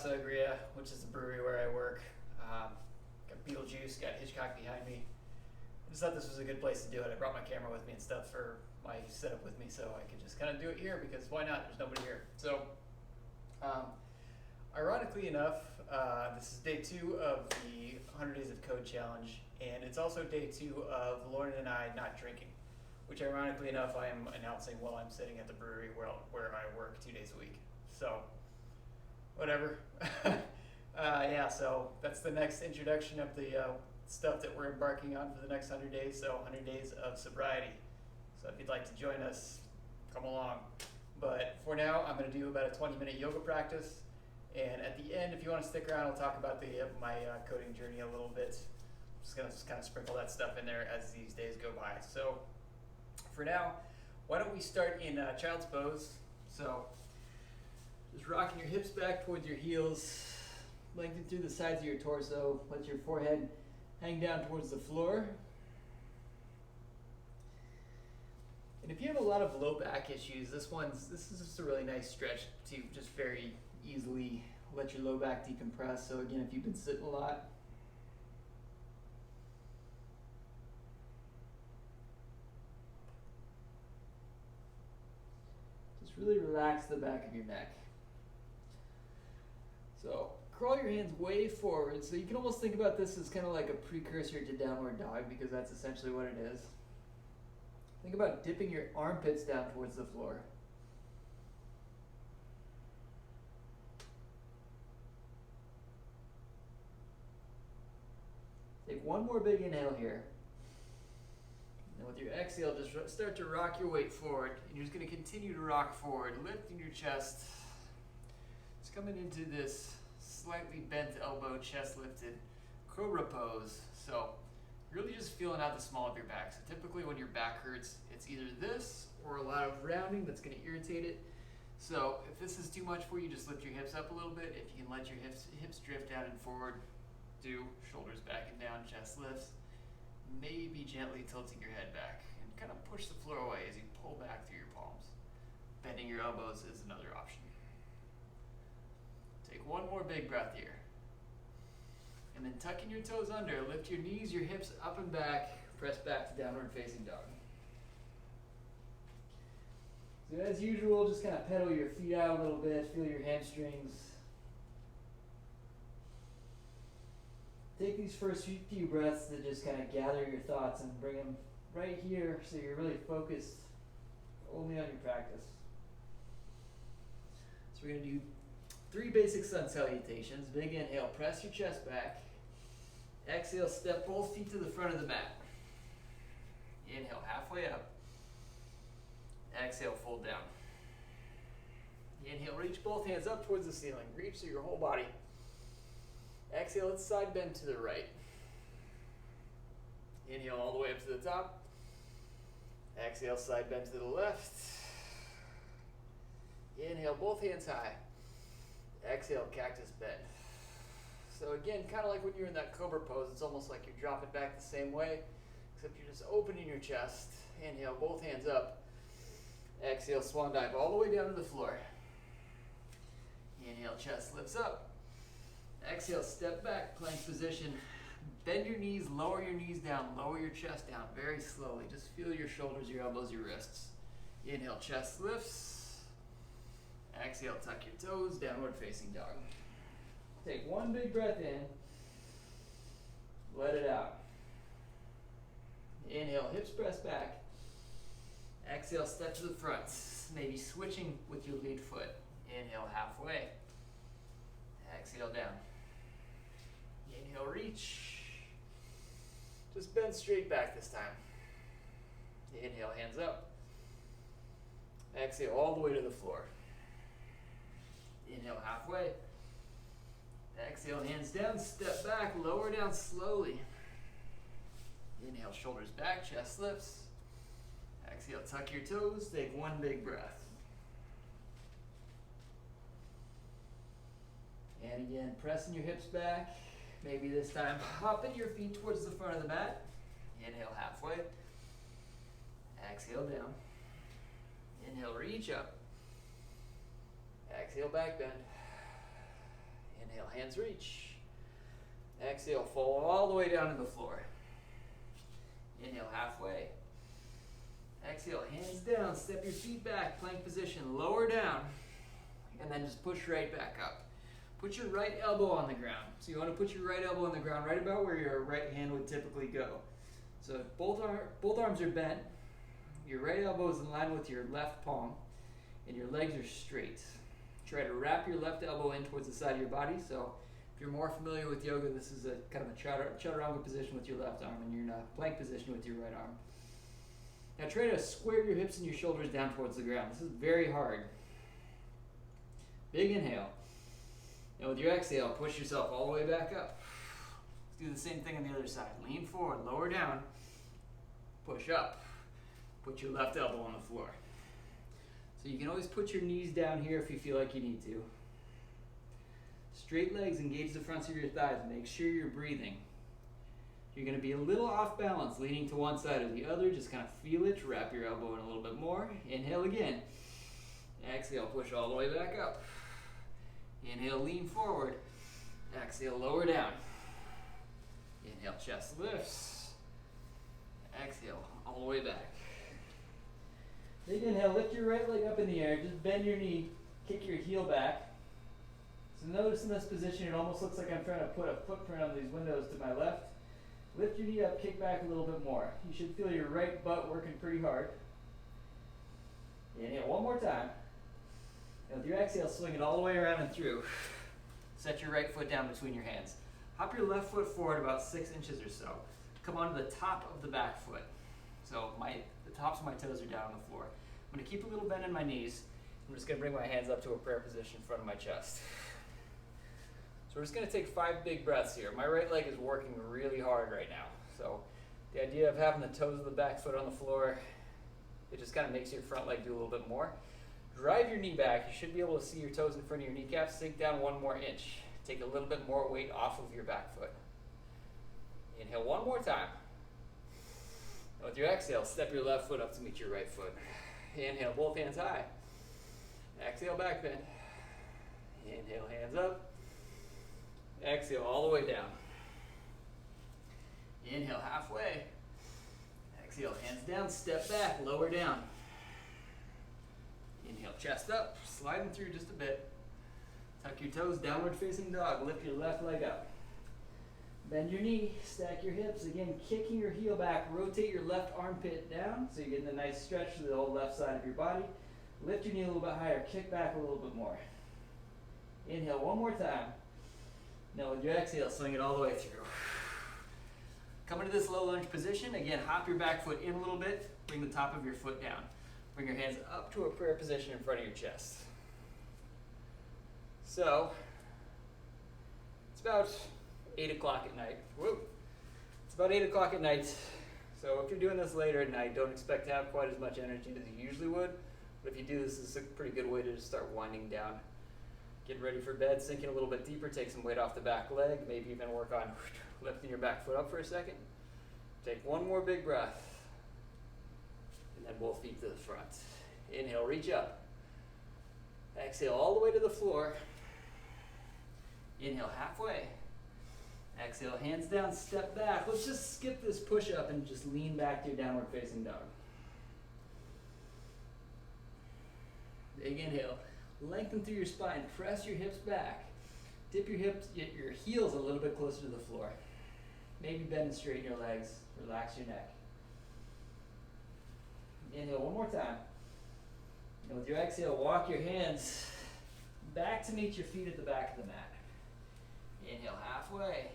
Casa Agria, which is the brewery where I work. Got Beetlejuice, got Hitchcock behind me. I just thought this was a good place to do it. I brought my camera with me and stuff for my setup with me, so I could just kind of do it here because why not? There's nobody here. So, ironically enough, this is day 2 of the 100 Days of Code Challenge, and it's also day 2 of Lauren and I not drinking, which ironically enough I am announcing while I'm sitting at the brewery where I work 2 days a week. So, whatever. Yeah, so that's the next introduction of the stuff that we're embarking on for the next 100 days, so 100 days of sobriety. So if you'd like to join us, come along. But for now, I'm going to do about a 20-minute yoga practice. And at the end, if you want to stick around, I'll talk about my coding journey a little bit. I'm just going to kind of sprinkle that stuff in there as these days go by. So for now, why don't we start in child's pose. So just rocking your hips back towards your heels, lengthen through the sides of your torso, let your forehead hang down towards the floor. And if you have a lot of low back issues, this is just a really nice stretch to just very easily let your low back decompress. So again, if you've been sitting a lot, just really relax the back of your neck. So crawl your hands way forward. So you can almost think about this as kind of like a precursor to downward dog, because that's essentially what it is. Think about dipping your armpits down towards the floor. Take one more big inhale here. And with your exhale, just start to rock your weight forward. And you're just going to continue to rock forward, lifting your chest. Just coming into this slightly bent elbow, chest lifted cobra pose. So really just feeling out the small of your back. So typically when your back hurts, it's either this or a lot of rounding that's going to irritate it. So if this is too much for you, just lift your hips up a little bit. If you can let your hips drift down and forward, do shoulders back and down, chest lifts. Maybe gently tilting your head back and kind of push the floor away as you pull back through your palms. Bending your elbows is another option. Take one more big breath here. And then tucking your toes under, lift your knees, your hips up and back, press back to downward facing dog. So as usual, just kind of pedal your feet out a little bit, feel your hamstrings. Take these first few breaths to just kind of gather your thoughts and bring them right here so you're really focused only on your practice. So we're going to do 3 basic sun salutations. Big inhale, press your chest back. Exhale, step both feet to the front of the mat. Inhale, halfway up. Exhale, fold down. Inhale, reach both hands up towards the ceiling. Reach through your whole body. Exhale, let's side bend to the right. Inhale all the way up to the top. Exhale, side bend to the left. Inhale, both hands high. Exhale, cactus bend. So again, kind of like when you're in that cobra pose, it's almost like you're dropping back the same way, except you're just opening your chest. Inhale, both hands up. Exhale, swan dive all the way down to the floor. Inhale, chest lifts up. Exhale, step back, plank position. Bend your knees, lower your knees down, lower your chest down very slowly. Just feel your shoulders, your elbows, your wrists. Inhale, chest lifts. Exhale, tuck your toes, downward facing dog. Take one big breath in. Let it out. Inhale, hips press back. Exhale, step to the front. Maybe switching with your lead foot. Inhale, halfway. Exhale, down. Inhale, reach. Just bend straight back this time. Inhale, hands up. Exhale, all the way to the floor. Inhale, halfway. Exhale, hands down, step back, lower down slowly. Inhale, shoulders back, chest lifts. Exhale, tuck your toes, take one big breath. And again, pressing your hips back. Maybe this time, hopping your feet towards the front of the mat. Inhale, halfway. Exhale, down. Inhale, reach up. Exhale, back bend. Inhale, hands reach. Exhale, fall all the way down to the floor. Inhale, halfway. Exhale, hands down, step your feet back, plank position, lower down, and then just push right back up. Put your right elbow on the ground. So you want to put your right elbow on the ground right about where your right hand would typically go. So if both arms are bent, your right elbow is in line with your left palm, and your legs are straight. Try to wrap your left elbow in towards the side of your body. So if you're more familiar with yoga, this is a kind of a chaturanga position with your left arm, and you're in a plank position with your right arm. Now try to square your hips and your shoulders down towards the ground. This is very hard. Big inhale. And with your exhale, push yourself all the way back up. Let's do the same thing on the other side. Lean forward, lower down, push up. Put your left elbow on the floor. So you can always put your knees down here if you feel like you need to. Straight legs, engage the fronts of your thighs. Make sure you're breathing. You're going to be a little off balance, leaning to one side or the other. Just kind of feel it. Wrap your elbow in a little bit more. Inhale again. Exhale, push all the way back up. Inhale, lean forward. Exhale, lower down. Inhale, chest lifts. Exhale, all the way back. Big inhale, lift your right leg up in the air. Just bend your knee, kick your heel back. So notice in this position, it almost looks like I'm trying to put a footprint on these windows to my left. Lift your knee up, kick back a little bit more. You should feel your right butt working pretty hard. Inhale one more time. And with your exhale, swing it all the way around and through. Set your right foot down between your hands. Hop your left foot forward about 6 inches or so. Come onto the top of the back foot. So the tops of my toes are down on the floor. I'm going to keep a little bend in my knees. I'm just going to bring my hands up to a prayer position in front of my chest. So we're just going to take 5 big breaths here. My right leg is working really hard right now. So the idea of having the toes of the back foot on the floor, it just kind of makes your front leg do a little bit more. Drive your knee back. You should be able to see your toes in front of your kneecaps. Sink down 1 more inch. Take a little bit more weight off of your back foot. Inhale one more time. And with your exhale, step your left foot up to meet your right foot. Inhale, both hands high. Exhale, back bend. Inhale, hands up. Exhale, all the way down. Inhale, halfway. Exhale, hands down, step back, lower down. Inhale, chest up, sliding through just a bit. Tuck your toes, downward facing dog. Lift your left leg up. Bend your knee, stack your hips. Again, kicking your heel back. Rotate your left armpit down so you're getting a nice stretch to the whole left side of your body. Lift your knee a little bit higher. Kick back a little bit more. Inhale one more time. Now with your exhale, swing it all the way through. Come into this low lunge position. Again, hop your back foot in a little bit. Bring the top of your foot down. Bring your hands up to a prayer position in front of your chest. So, it's about 8 o'clock at night. Whoa. It's about 8 o'clock at night. So if you're doing this later at night, don't expect to have quite as much energy as you usually would. But if you do, this is a pretty good way to just start winding down. Get ready for bed, sink in a little bit deeper, take some weight off the back leg, maybe even work on lifting your back foot up for a second. Take 1 more big breath. And then both feet to the front. Inhale, reach up. Exhale all the way to the floor. Inhale, halfway. Exhale, hands down, step back. Let's just skip this push up and just lean back to your downward facing dog. Big inhale. Lengthen through your spine. Press your hips back. Dip your hips, get your heels a little bit closer to the floor. Maybe bend and straighten your legs. Relax your neck. Inhale one more time. And with your exhale, walk your hands back to meet your feet at the back of the mat. Inhale halfway.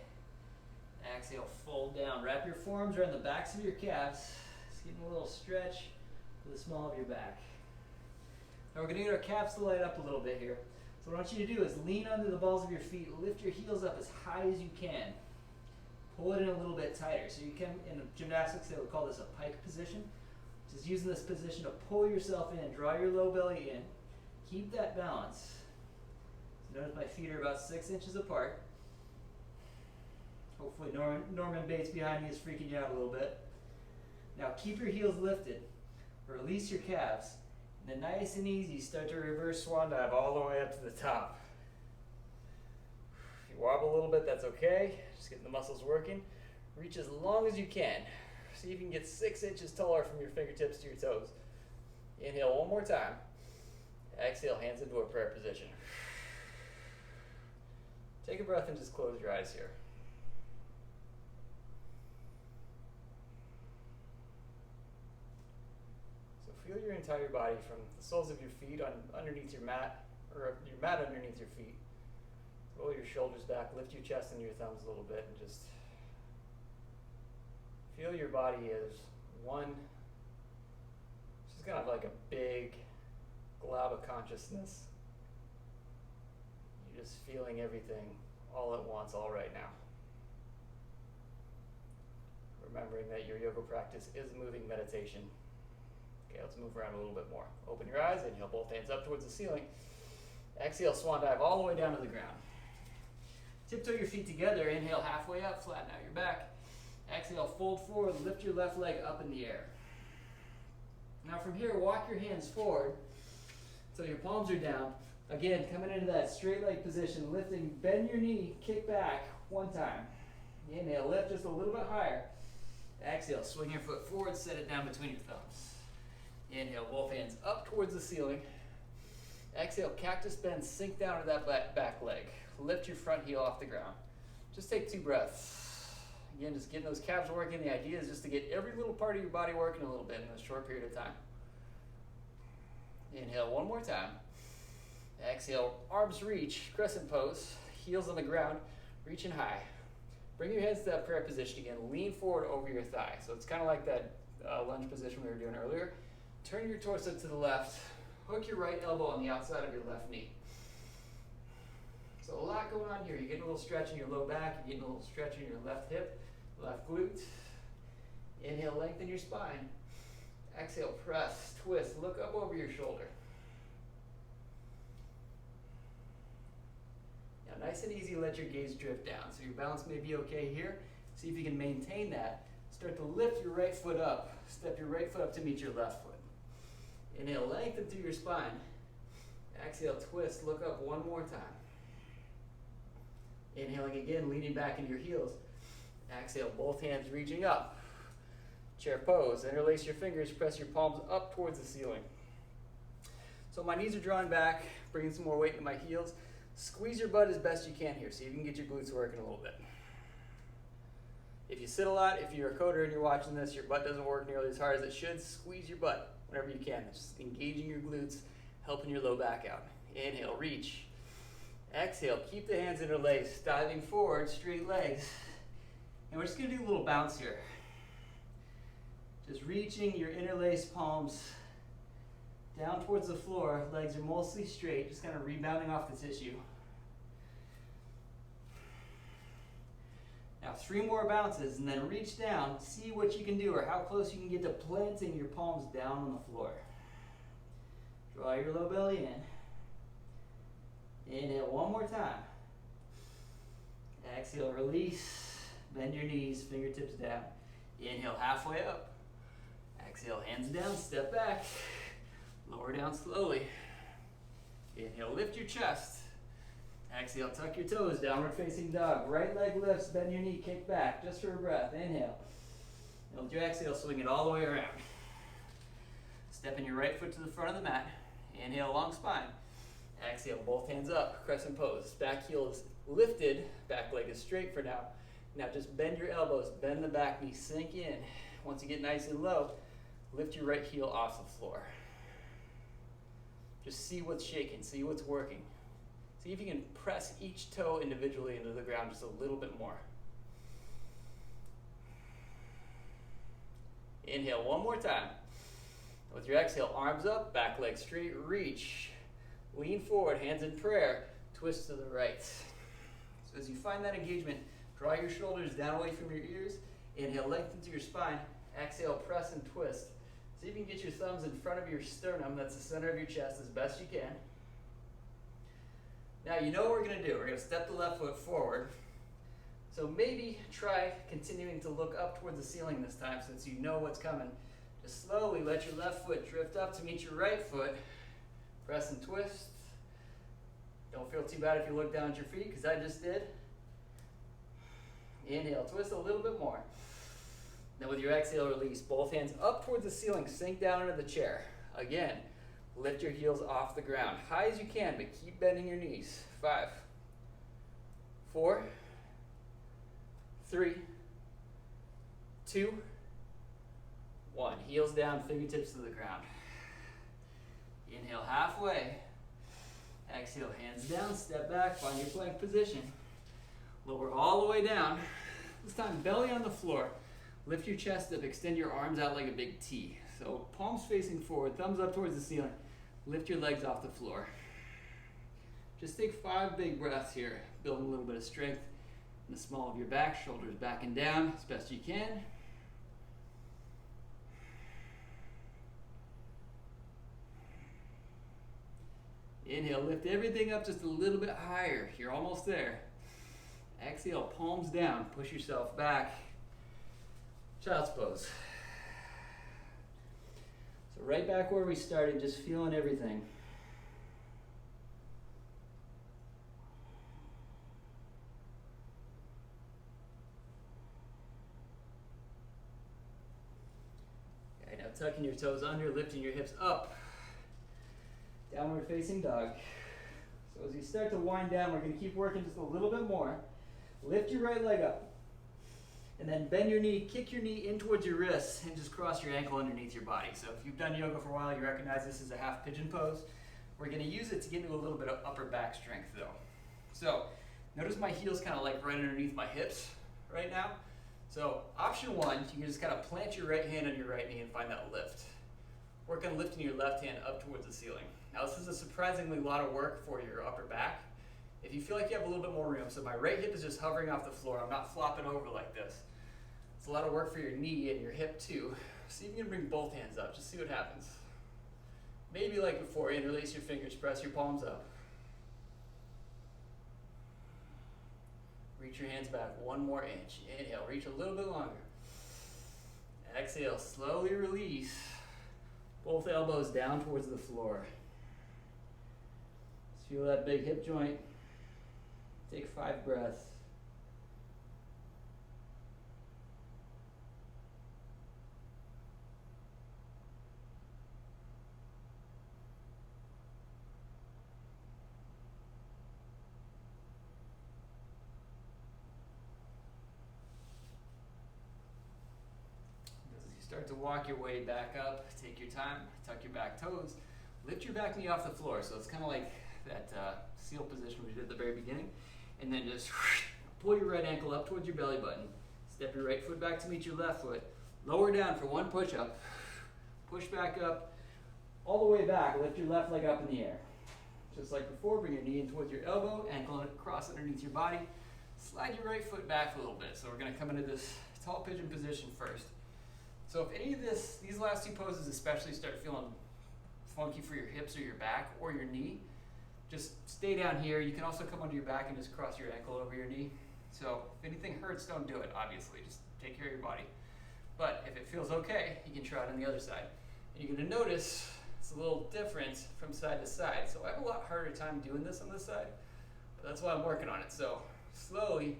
Exhale, fold down. Wrap your forearms around the backs of your calves. Just getting a little stretch to the small of your back. Now we're going to get our calves to light up a little bit here. So what I want you to do is lean onto the balls of your feet. Lift your heels up as high as you can. Pull it in a little bit tighter. So you can, in gymnastics, they would call this a pike position. Just using this position to pull yourself in. Draw your low belly in. Keep that balance. So notice my feet are about 6 inches apart. Hopefully Norman Bates behind me is freaking you out a little bit. Now keep your heels lifted. Release your calves. And then nice and easy, start to reverse swan dive all the way up to the top. you wobble a little bit, that's okay. Just getting the muscles working. Reach as long as you can. See if you can get 6 inches taller from your fingertips to your toes. Inhale one more time. Exhale, hands into a prayer position. Take a breath and just close your eyes here. So feel your entire body from the soles of your feet underneath your mat, or your mat underneath your feet. Roll your shoulders back, lift your chest and your thumbs a little bit, and just feel your body as one, just kind of like a big glob of consciousness. You're just feeling everything all at once, all right now. Remembering that your yoga practice is a moving meditation. Okay, let's move around a little bit more. Open your eyes, inhale both hands up towards the ceiling. Exhale, swan dive all the way down to the ground. Tiptoe your feet together, inhale halfway up, flatten out your back. Exhale, fold forward, lift your left leg up in the air. Now from here, walk your hands forward so your palms are down. Again, coming into that straight leg position, lifting, bend your knee, kick back one time. Inhale, lift just a little bit higher. Exhale, swing your foot forward, set it down between your thumbs. Inhale, both hands up towards the ceiling. Exhale, cactus bend, sink down to that back leg. Lift your front heel off the ground. Just take 2 breaths. Again, just getting those calves working. The idea is just to get every little part of your body working a little bit in a short period of time. Inhale one more time. Exhale, arms reach, crescent pose, heels on the ground, reaching high. Bring your hands to that prayer position again. Lean forward over your thigh. So it's kind of like that lunge position we were doing earlier. Turn your torso to the left. Hook your right elbow on the outside of your left knee. So a lot going on here. You're getting a little stretch in your low back. You're getting a little stretch in your left hip, left glute. Inhale, lengthen your spine. Exhale, press, twist, look up over your shoulder. Now nice and easy, let your gaze drift down. So your balance may be okay here. See if you can maintain that. Start to lift your right foot up. Step your right foot up to meet your left foot. Inhale, lengthen through your spine. Exhale, twist, look up one more time. Inhaling again, leaning back into your heels. Exhale, both hands reaching up. Chair pose, interlace your fingers, press your palms up towards the ceiling. So my knees are drawn back, bringing some more weight into my heels. Squeeze your butt as best you can here, so you can get your glutes working a little bit. If you sit a lot, if you're a coder and you're watching this, your butt doesn't work nearly as hard as it should, squeeze your butt whenever you can. Just engaging your glutes, helping your low back out. Inhale, reach. Exhale, keep the hands interlaced, diving forward, straight legs. And we're just gonna do a little bounce here. Just reaching your interlaced palms down towards the floor. Legs are mostly straight, just kind of rebounding off the tissue. Now 3 more bounces and then reach down, see what you can do or how close you can get to planting your palms down on the floor. Draw your low belly in. Inhale one more time. Exhale, release, bend your knees, fingertips down. Inhale halfway up. Exhale, hands down, step back. Lower down slowly. Inhale, lift your chest. Exhale, tuck your toes, downward facing dog. Right leg lifts, bend your knee, kick back, just for a breath. Inhale. And with your exhale, swing it all the way around. Stepping your right foot to the front of the mat. Inhale, long spine. Exhale, both hands up, crescent pose. Back heel is lifted, back leg is straight for now. Now just bend your elbows, bend the back knee, sink in. Once you get nice and low, lift your right heel off the floor. Just see what's shaking, see what's working. See if you can press each toe individually into the ground just a little bit more. Inhale one more time. With your exhale, arms up, back leg straight, reach. Lean forward, hands in prayer, twist to the right. So as you find that engagement, draw your shoulders down away from your ears. Inhale, lengthen through your spine. Exhale, press and twist. See if you can get your thumbs in front of your sternum, that's the center of your chest, as best you can. Now you know what we're going to do. We're going to step the left foot forward. So maybe try continuing to look up towards the ceiling this time since you know what's coming. Just slowly let your left foot drift up to meet your right foot. Press and twist. Don't feel too bad if you look down at your feet, because I just did. Inhale, twist a little bit more. Then with your exhale, release. Both hands up towards the ceiling, sink down into the chair. Again, lift your heels off the ground. High as you can, but keep bending your knees. 5, 4, 3, 2, 1. Heels down, fingertips to the ground. Inhale halfway. Exhale, hands down, step back, find your plank position. Lower all the way down. This time, belly on the floor. Lift your chest up, extend your arms out like a big T. So palms facing forward, thumbs up towards the ceiling. Lift your legs off the floor. Just take 5 big breaths here. Build a little bit of strength in the small of your back, shoulders back and down as best you can. Inhale, lift everything up just a little bit higher. You're almost there. Exhale, palms down, push yourself back. Child's pose. So right back where we started, just feeling everything. Okay, now tucking your toes under, lifting your hips up. Downward facing dog. So as you start to wind down, we're going to keep working just a little bit more. Lift your right leg up. And then bend your knee, kick your knee in towards your wrists, and just cross your ankle underneath your body. So if you've done yoga for a while, you recognize this is a half pigeon pose. We're going to use it to get into a little bit of upper back strength though. So notice my heels kind of like right underneath my hips right now. So option 1, you can just kind of plant your right hand on your right knee and find that lift. Work on lifting your left hand up towards the ceiling. Now this is a surprisingly lot of work for your upper back. If you feel like you have a little bit more room, so my right hip is just hovering off the floor, I'm not flopping over like this. It's a lot of work for your knee and your hip too. See if you can bring both hands up, just see what happens. Maybe like before, interlace your fingers, press your palms up. Reach your hands back 1 more inch. Inhale, reach a little bit longer. Exhale, slowly release. Both elbows down towards the floor. Just feel that big hip joint. Take 5 breaths. As you start to walk your way back up, take your time, tuck your back toes, lift your back knee off the floor. So it's kind of like that seal position we did at the very beginning. And then just pull your right ankle up towards your belly button. Step your right foot back to meet your left foot. Lower down for 1 push-up. Push back up, all the way back. Lift your left leg up in the air. Just like before, bring your knee in towards your elbow, ankle across underneath your body. Slide your right foot back a little bit. So we're going to come into this tall pigeon position first. So if any of these last 2 poses especially start feeling funky for your hips or your back or your knee, just stay down here. You can also come onto your back and just cross your ankle over your knee. So if anything hurts, don't do it, obviously. Just take care of your body. But if it feels okay, you can try it on the other side. And you're going to notice it's a little different from side to side. So I have a lot harder time doing this on this side, but that's why I'm working on it. So slowly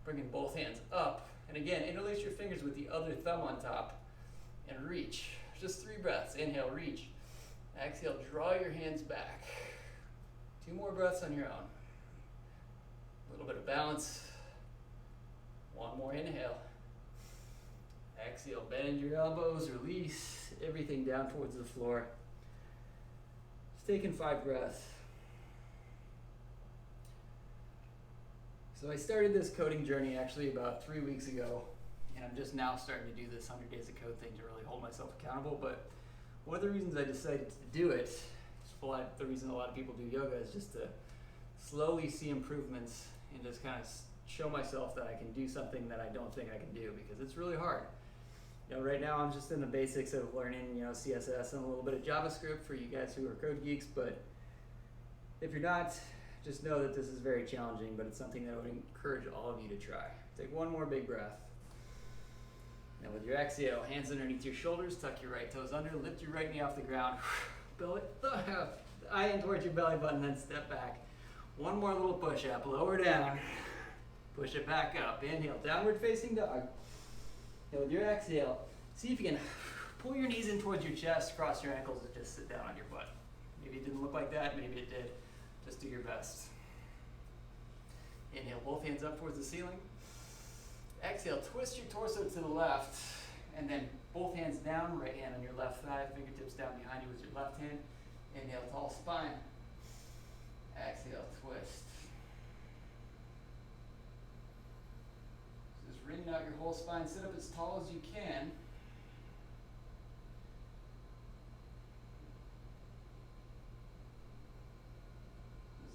bringing both hands up. And again, interlace your fingers with the other thumb on top and reach. Just 3 breaths. Inhale, reach. Exhale, draw your hands back. 2 more breaths on your own. A little bit of balance. 1 more inhale. Exhale, bend your elbows, release everything down towards the floor. Just taking 5 breaths. So I started this coding journey actually about 3 weeks ago, and I'm just now starting to do this 100 days of code thing to really hold myself accountable. But one of the reasons I decided to do it, the reason a lot of people do yoga, is just to slowly see improvements and just kind of show myself that I can do something that I don't think I can do, because it's really hard. Right now I'm just in the basics of learning, CSS and a little bit of JavaScript for you guys who are code geeks, but if you're not, just know that this is very challenging, but it's something that I would encourage all of you to try. Take 1 more big breath. Now with your exhale, hands underneath your shoulders, tuck your right toes under, lift your right knee off the ground, belly, eye in towards your belly button, then step back. 1 more little push-up, lower down, Push it back up. Inhale, downward facing dog. And with your exhale, see if you can pull your knees in towards your chest, cross your ankles, and just sit down on your butt. Maybe it didn't look like that, maybe it did. Just do your best. Inhale, both hands up towards the ceiling. Exhale, twist your torso to the left, and then both hands down, right hand on your left thigh, fingertips down behind you with your left hand. Inhale, tall spine. Exhale, twist. Just wringing out your whole spine. Sit up as tall as you can.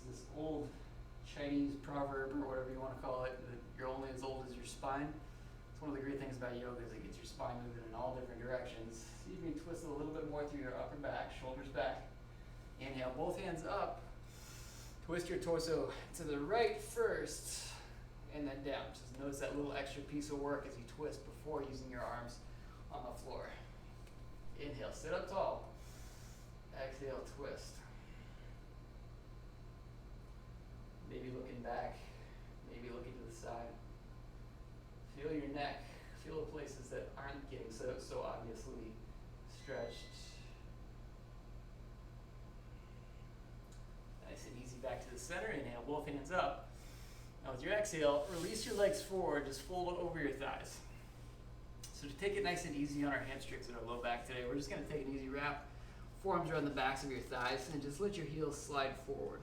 There's this old Chinese proverb, or whatever you want to call it, that you're only as old as your spine. It's one of the great things about yoga is it gets your spine moving in all different directions. See if you can twist it a little bit more through your upper back, shoulders back. Inhale, both hands up. Twist your torso to the right first, and then down. Just notice that little extra piece of work as you twist before using your arms on the floor. Inhale, sit up tall. Exhale, twist. Maybe looking back, maybe looking to the side. Feel your neck, feel the places that aren't getting so obviously stretched. Nice and easy back to the center. Inhale, both hands up. Now with your exhale, release your legs forward, just fold over your thighs. So to take it nice and easy on our hamstrings and our low back today, we're just going to take an easy wrap. Forearms are on the backs of your thighs, and just let your heels slide forward.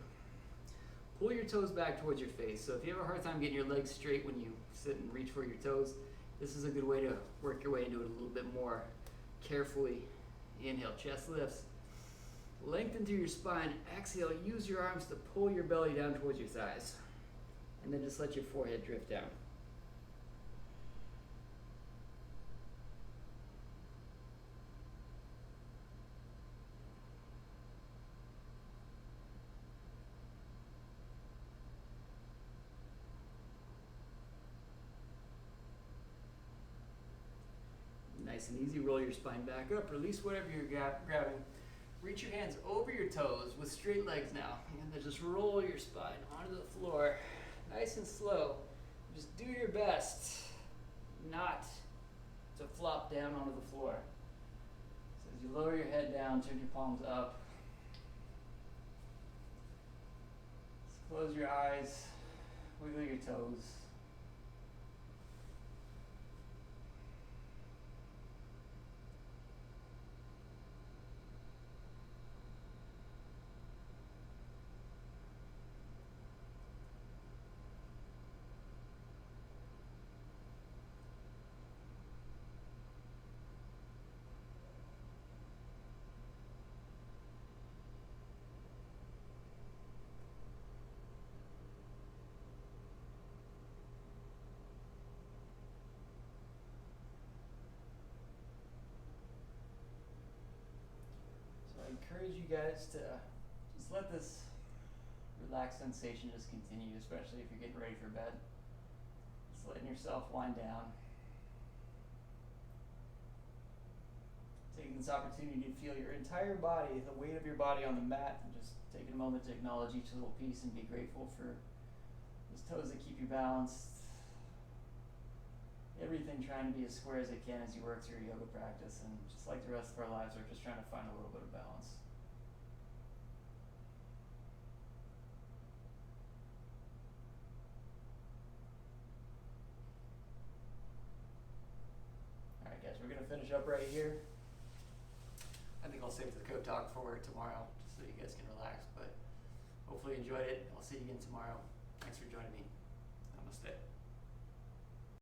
Pull your toes back towards your face. So if you have a hard time getting your legs straight when you sit and reach for your toes, this is a good way to work your way into it a little bit more carefully. Inhale, chest lifts. Lengthen through your spine. Exhale, use your arms to pull your belly down towards your thighs. And then just let your forehead drift down. Nice and easy, roll your spine back up, release whatever you're grabbing. Reach your hands over your toes with straight legs now, and then just roll your spine onto the floor, nice and slow. Just do your best not to flop down onto the floor. So as you lower your head down, turn your palms up. Just close your eyes, wiggle your toes. I encourage you guys to just let this relaxed sensation just continue, especially if you're getting ready for bed. Just letting yourself wind down. Taking this opportunity to feel your entire body, the weight of your body on the mat, and just taking a moment to acknowledge each little piece and be grateful for those toes that keep you balanced. Everything trying to be as square as it can as you work through your yoga practice, and just like the rest of our lives, we're just trying to find a little bit of balance. Alright guys, we're going to finish up right here. I think I'll save the code talk for tomorrow, just so you guys can relax, but hopefully you enjoyed it. I'll see you again tomorrow. Thanks for joining me.